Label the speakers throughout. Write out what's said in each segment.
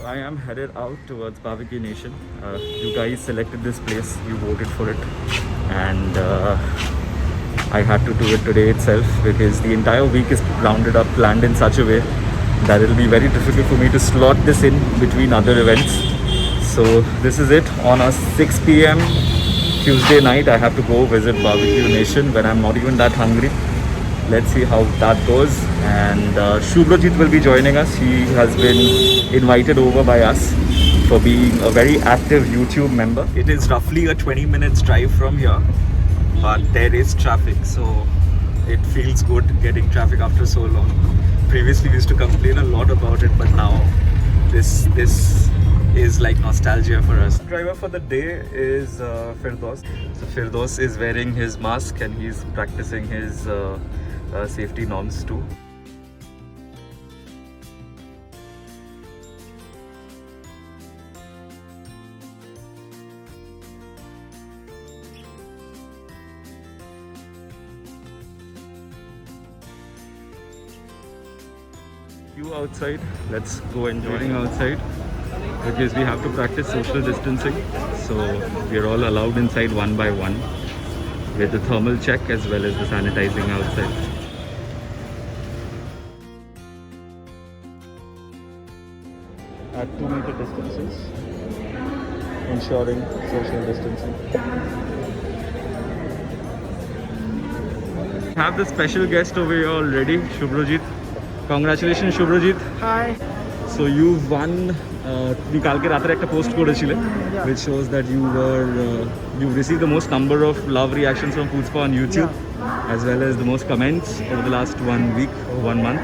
Speaker 1: I am headed out towards Barbecue Nation. You guys selected this place, you voted for it, and I had to do it today itself because the entire week is rounded up, planned in such a way that it'll be very difficult for me to slot this in between other events. So this is it. On a 6 p.m. Tuesday night, I have to go visit Barbecue Nation when I'm not even that hungry. Let's see how that goes. And Shubrajit will be joining us. He has been invited over by us for being a very active YouTube member. It is roughly a 20 minutes drive from here, but there is traffic, so it feels good getting traffic after so long. Previously we used to complain a lot about it, but now this is like nostalgia for us. Driver for the day is Firdaus. So Firdaus is wearing his mask and he's practicing his safety norms too. You outside, let's go enjoying outside because we have to practice social distancing. So we are all allowed inside one by one with the thermal check as well as the sanitizing outside. At 2-meter distances, ensuring social distancing. We have the special guest over here already, Shubrajit. Congratulations, Shubrajit.
Speaker 2: Hi.
Speaker 1: So you've won. You kalke ratre ekta post korechile, which shows that you've received the most number of love reactions from Foodspa on YouTube, as well as the most comments over the last 1 week or 1 month.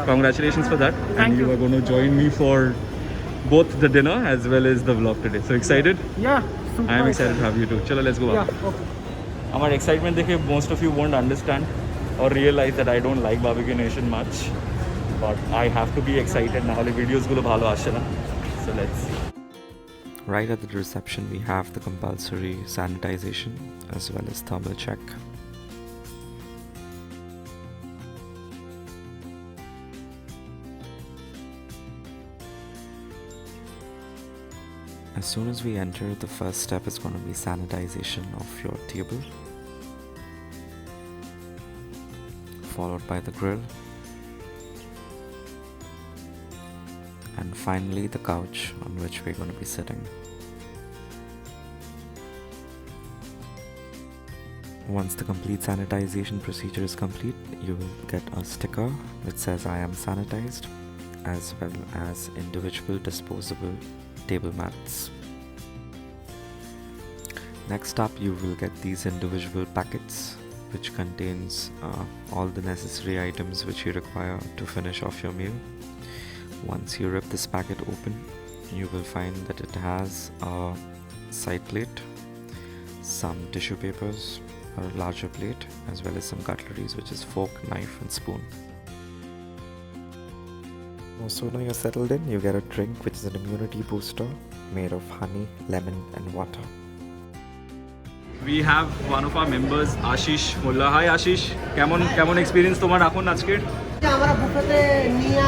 Speaker 1: Congratulations for that.
Speaker 2: Thank you.
Speaker 1: You are going to join me for both the dinner as well as the vlog today. So excited?
Speaker 2: Yeah, super
Speaker 1: I am excited to have you too. Chalo, let's go.
Speaker 2: Yeah, okay.
Speaker 1: Our excitement dekhe, most of you won't understand or realize that I don't like Barbecue Nation much, but I have to be excited now. The videos gulo bhalo ashe na. So let's see.
Speaker 3: Right at the reception, we have the compulsory sanitization as well as thermal check. As soon as we enter, the first step is going to be sanitization of your table, followed by the grill, and finally the couch on which we're going to be sitting. Once the complete sanitization procedure is complete, you will get a sticker which says I am sanitized, as well as individual disposable table mats. Next up, you will get these individual packets which contains all the necessary items which you require to finish off your meal. Once you rip this packet open, you will find that it has a side plate, some tissue papers, a larger plate, as well as some cutleries, which is fork, knife and spoon. No sooner you're settled in, you get a drink which is an immunity booster made of honey, lemon and water.
Speaker 1: We have one of our members, Ashish Mulla. Hi Ashish, কেমন experience তোমার এখন আজকে?
Speaker 2: আমরা বুফেতে নিয়ে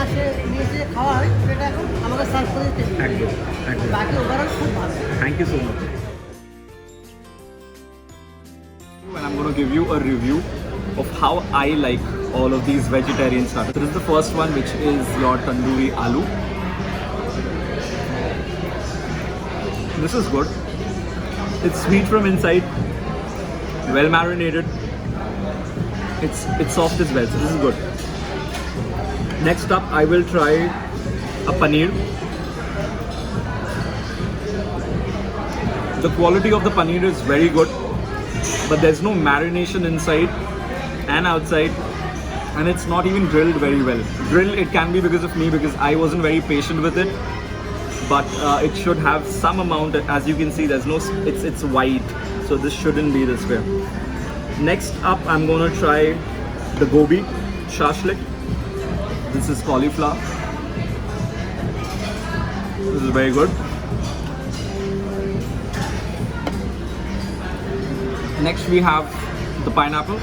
Speaker 2: এসে খাওয়া হয়, সেটা এখন আমাকে সার্ভ করে দিতে হবে।
Speaker 1: একদম।
Speaker 2: বাকি ওভারঅল খুব ভালো।
Speaker 1: Thank you so much. And I'm going to give you a review of how I like all of these vegetarian starters. This is the first one, which is your tandoori aloo. This is good. It's sweet from inside, well marinated. It's soft as well, so this is good. Next up, I will try a paneer. The quality of the paneer is very good, but there's no marination inside and outside, and it's not even grilled very well. Grilled it can be because of me, because I wasn't very patient with it, but it should have some amount. As you can see, there's no, it's white, so this shouldn't be this way. Next up, I'm gonna try the gobi shashlik. This is cauliflower. This is very good. Next we have the pineapple.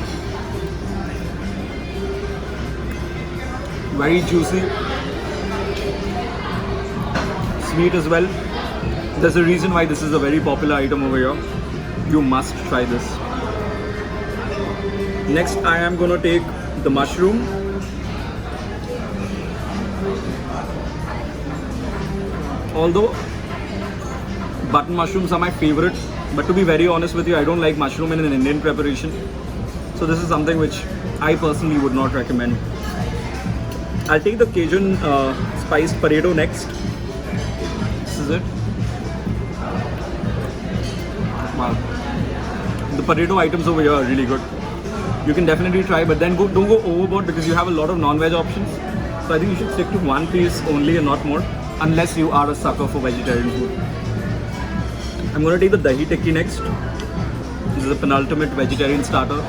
Speaker 1: Very juicy, meat as well. There's a reason why this is a very popular item over here. You must try this. Next, I am gonna take the mushroom. Although button mushrooms are my favorite, but to be very honest with you, I don't like mushroom in an Indian preparation. So this is something which I personally would not recommend. I'll take the Cajun spiced Pareto next. This is it. Wow. The Pareto items over here are really good. You can definitely try, but then don't go overboard because you have a lot of non-veg options. So I think you should stick to one piece only and not more, unless you are a sucker for vegetarian food. I'm going to take the Dahi Tikki next. This is the penultimate vegetarian starter,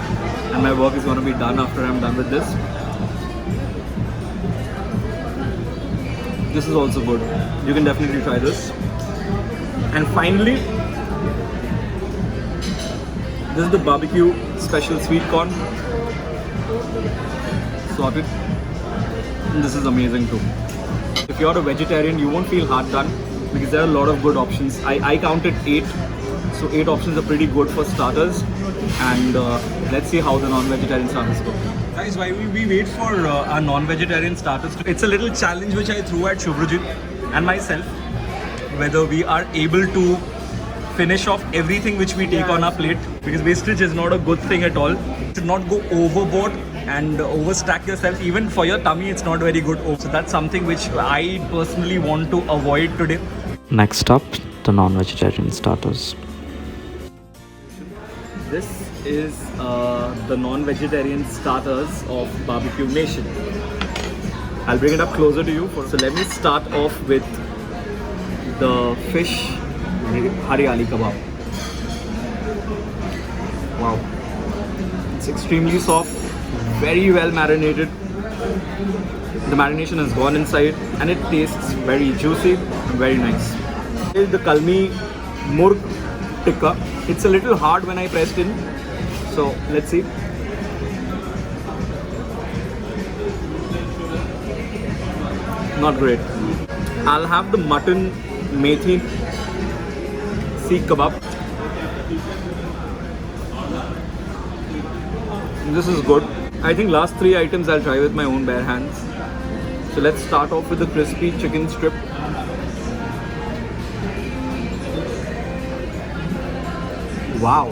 Speaker 1: and my work is going to be done after I'm done with this. This is also good. You can definitely try this. And finally, this is the barbecue special sweet corn. Sorted. And this is amazing too. If you're a vegetarian, you won't feel hard done because there are a lot of good options. I counted 8. So 8 options are pretty good for starters. And let's see how the non-vegetarian starters go. Guys, while we wait for our non-vegetarian starters, it's a little challenge which I threw at Shubhrajit and myself, whether we are able to finish off everything which we take on our plate, because wastage is not a good thing at all. You should not go overboard and overstack yourself. Even for your tummy, it's not very good. So that's something which I personally want to avoid today.
Speaker 3: Next up, the non-vegetarian starters.
Speaker 1: This is the non-vegetarian starters of Barbecue Nation. I'll bring it up closer to you. So let me start off with the fish Haryali kebab. Wow. It's extremely soft, very well marinated. The marination has gone inside and it tastes very juicy and very nice. This is the Kalmi Murg Tikka. It's a little hard when I pressed in, so let's see. Not great. I'll have the mutton methi seekh kebab. This is good. I think last 3 items I'll try with my own bare hands. So let's start off with the crispy chicken strip. Wow.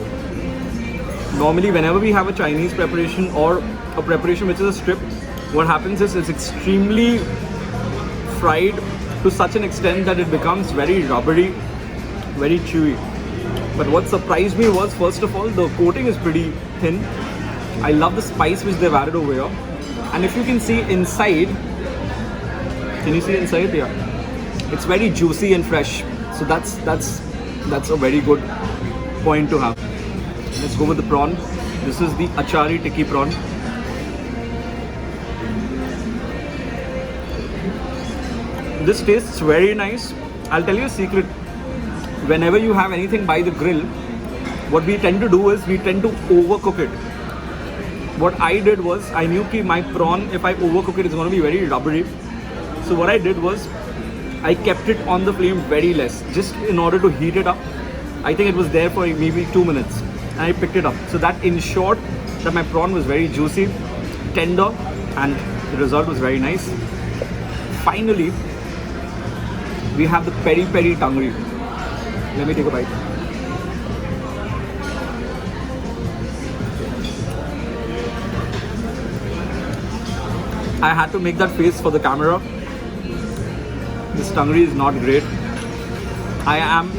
Speaker 1: Normally whenever we have a Chinese preparation or a preparation which is a strip, what happens is it's extremely fried to such an extent that it becomes very rubbery, very chewy. But what surprised me was, first of all, the coating is pretty thin. I love the spice which they've added over here. And if you can see inside, can you see inside? Yeah. It's very juicy and fresh. So that's a very good point to have. Let's go with the prawn. This is the Achari Tikki prawn. This tastes very nice. I'll tell you a secret. Whenever you have anything by the grill, what we tend to do is we tend to overcook it. What I did was, I knew that my prawn, if I overcook it, it's going to be very rubbery. So what I did was, I kept it on the flame very less, just in order to heat it up. I think it was there for maybe 2 minutes, and I picked it up. So that ensured that my prawn was very juicy, tender, and the result was very nice. Finally, we have the peri peri tangri. Let me take a bite. I had to make that face for the camera. This tangri is not great. I am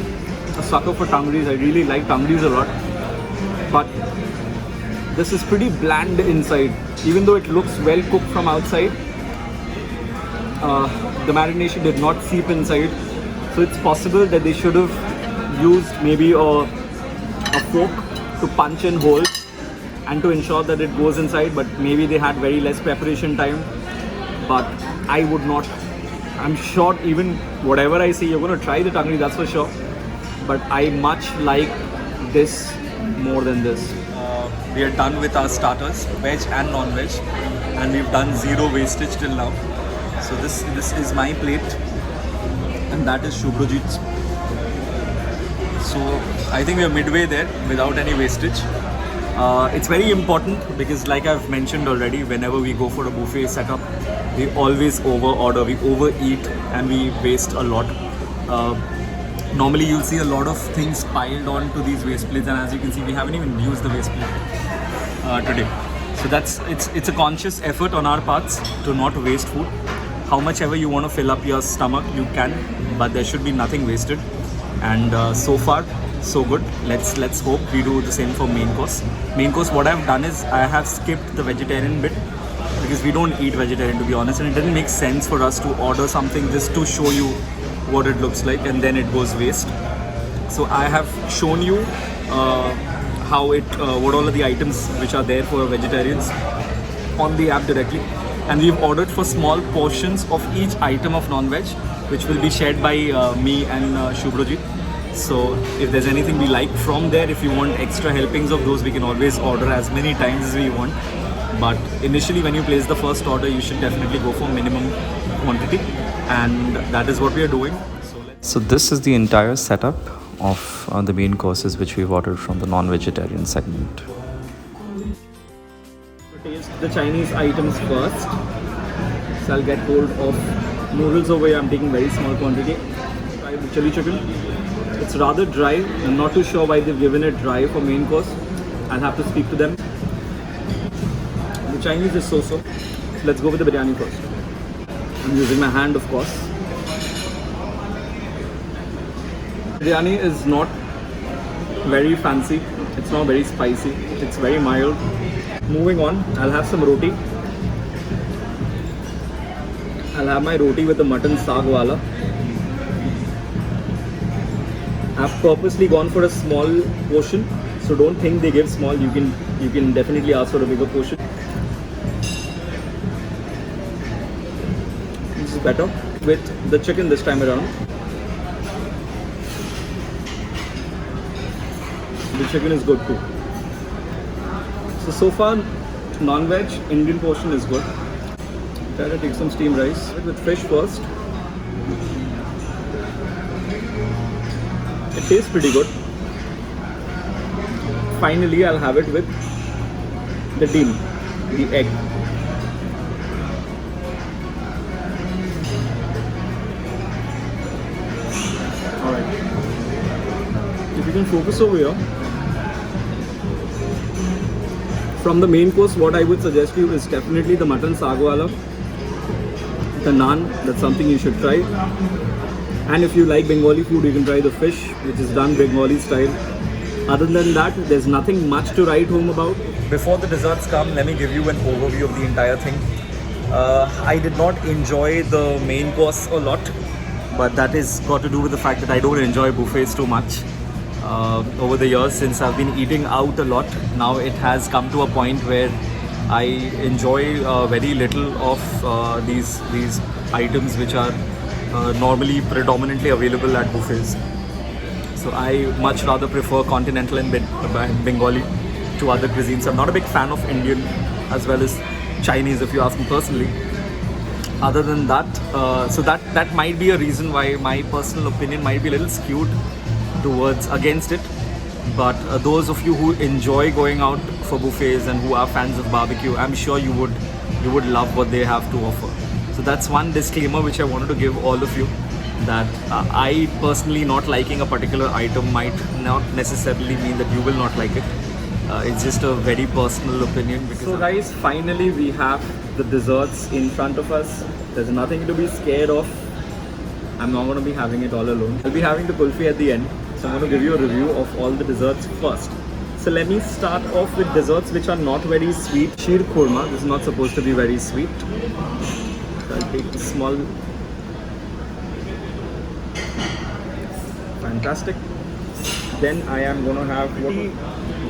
Speaker 1: a sucker for tangris. I really like tangris a lot. But this is pretty bland inside. Even though it looks well cooked from outside, the marination did not seep inside. So it's possible that they should have used maybe a fork to punch in holes and to ensure that it goes inside, but maybe they had very less preparation time. But I would not. I'm sure even whatever I say, you're going to try the tangri, that's for sure. But I much like this more than this. We are done with our starters, veg and non-veg, and we've done zero wastage till now. So this is my plate, and and that is Shubhrojit's. So I think we are midway there without any wastage. It's very important because, like I've mentioned already, whenever we go for a buffet setup, we always over-order, we overeat, and we waste a lot. Normally, you'll see a lot of things piled on to these waste plates, and as you can see, we haven't even used the waste plate today. So it's a conscious effort on our parts to not waste food. How much ever you want to fill up your stomach, you can, but there should be nothing wasted. And so far, so good. Let's hope we do the same for main course. Main course, what I've done is I have skipped the vegetarian bit because we don't eat vegetarian, to be honest, and it didn't make sense for us to order something just to show you what it looks like and then it goes waste. So I have shown you what all of the items which are there for vegetarians on the app directly, and we've ordered for small portions of each item of non-veg, which will be shared by me and Shubhrojit. So if there's anything we like from there, if you want extra helpings of those, we can always order as many times as we want. But initially, when you place the first order, you should definitely go for minimum quantity, and that is what we are doing.
Speaker 3: So this is the entire setup of the main courses which we've ordered from the non-vegetarian segment.
Speaker 1: Taste the Chinese items first. So I'll get hold of noodles over here. I'm taking very small quantity. Try the chili chicken. It's rather dry. I'm not too sure why they've given it dry for main course. I'll have to speak to them. The Chinese is so-so. So let's go with the biryani first. I'm using my hand, of course. Biryani is not very fancy. It's not very spicy. It's very mild. Moving on, I'll have some roti. I'll have my roti with the mutton saag wala. I've purposely gone for a small portion, so don't think they give small. You can definitely ask for a bigger portion. This is better with the chicken this time around. The chicken is good too. So far, non-veg Indian portion is good. Try to take some steamed rice with fish first. It tastes pretty good. Finally, I'll have it with the deem, the egg. Alright. If you can focus over here. From the main course, what I would suggest you is definitely the mutton saag wala, the naan. That's something you should try. And if you like Bengali food, you can try the fish, which is done Bengali style. Other than that, there's nothing much to write home about. Before the desserts come, let me give you an overview of the entire thing. I did not enjoy the main course a lot, but that is got to do with the fact that I don't enjoy buffets too much. Over the years, since I've been eating out a lot, now it has come to a point where I enjoy very little of these items which are normally predominantly available at buffets. So I much rather prefer continental and Bengali to other cuisines. I'm not a big fan of Indian as well as Chinese, if you ask me personally. Other than that, so that might be a reason why my personal opinion might be a little skewed towards against it. But those of you who enjoy going out for buffets and who are fans of barbecue, I'm sure you would love what they have to offer. So that's one disclaimer which I wanted to give all of you, that I personally not liking a particular item might not necessarily mean that you will not like it. It's just a very personal opinion. So guys, finally we have the desserts in front of us. There's nothing to be scared of. I'm not going to be having it all alone. I'll be having the kulfi at the end. So I'm going to give you a review of all the desserts first. So let me start off with desserts which are not very sweet. Sheer khurma. This is not supposed to be very sweet. So I'll take a small. Fantastic. Then I am going to have a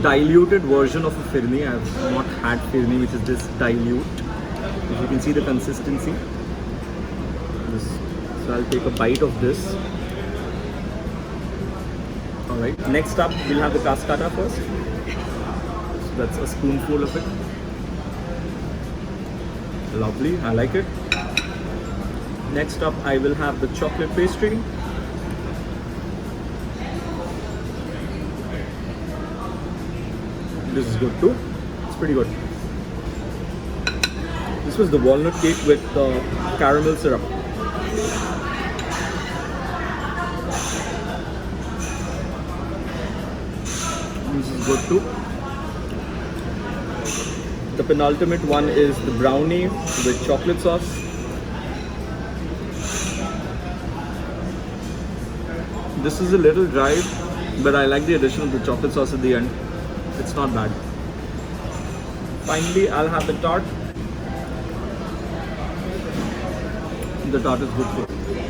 Speaker 1: diluted version of a firni. I have not had firni, which is this dilute. If you can see the consistency. So I'll take a bite of this. Alright, next up we'll have the cascata first. So that's a spoonful of it. Lovely, I like it. Next up I will have the chocolate pastry. This is good too. It's pretty good. This was the walnut cake with caramel syrup. This is good too. The penultimate one is the brownie with chocolate sauce. This is a little dry, but I like the addition of the chocolate sauce at the end. It's not bad. Finally, I'll have the tart. The tart is good too.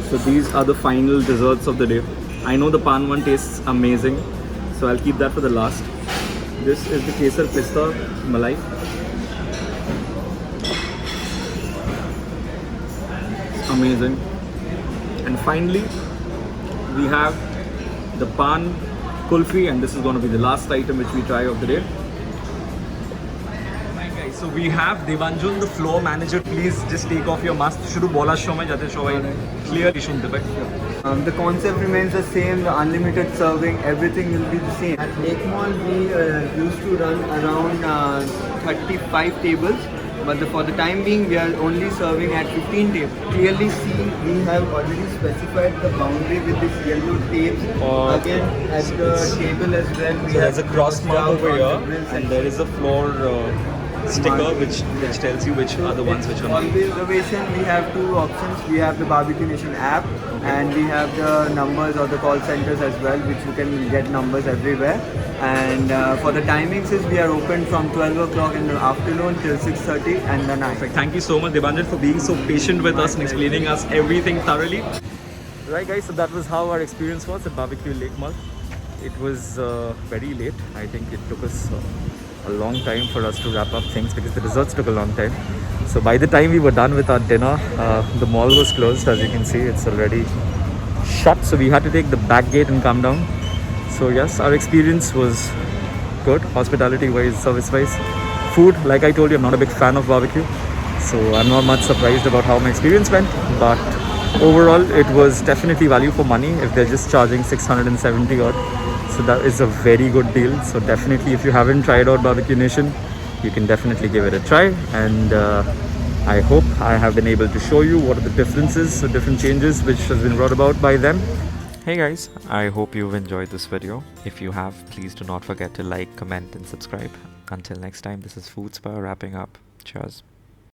Speaker 1: So these are the final desserts of the day. I know the pan one tastes amazing, so I'll keep that for the last. This is the Kesar Pista Malai. It's amazing. And finally, we have the pan kulfi, and this is going to be the last item which we try of the day. Right guys, so we have Devanjun, the floor manager. Please just take off your mask. Shuru bola show mein jate show clearly shunte bhai.
Speaker 4: The concept remains the same, the unlimited serving, everything will be the same. At Lake Mall, we used to run around 35 tables, but for the time being, we are only serving at 15 tables. Clearly see, we have already specified the boundary with this yellow tapes. Again, at the table as well, we
Speaker 1: So there's
Speaker 4: have
Speaker 1: a cross mark
Speaker 4: crossed
Speaker 1: over
Speaker 4: out
Speaker 1: here,
Speaker 4: on the grill
Speaker 1: and
Speaker 4: section.
Speaker 1: there is a floor sticker which tells you which are the ones which are
Speaker 4: On
Speaker 1: not.
Speaker 4: the reservation, we have two options. We have the Barbecue Nation app, and we have the numbers or the call centers as well, which you can get numbers everywhere. And for the timings, is we are open from 12 o'clock in the afternoon till 6:30 and the night.
Speaker 1: Perfect. Thank you so much, Devanjan, for being so patient with us and explaining us everything thoroughly. Right guys, so that was how our experience was at Barbecue Lake Mall. It was very late. I think it took us a long time for us to wrap up things because the desserts took a long time. So by the time we were done with our dinner, the mall was closed. As you can see, it's already shut. So we had to take the back gate and come down. So yes, our experience was good, hospitality wise, service wise. Food, like I told you, I'm not a big fan of barbecue, so I'm not much surprised about how my experience went, but overall it was definitely value for money if they're just charging 670 odd. So that is a very good deal. So definitely, if you haven't tried out Barbecue Nation, you can definitely give it a try. And I hope I have been able to show you what are the differences, the different changes which has been brought about by them.
Speaker 3: Hey guys, I hope you've enjoyed this video. If you have, please do not forget to like, comment and subscribe. Until next time, this is Food Spa wrapping up. Cheers.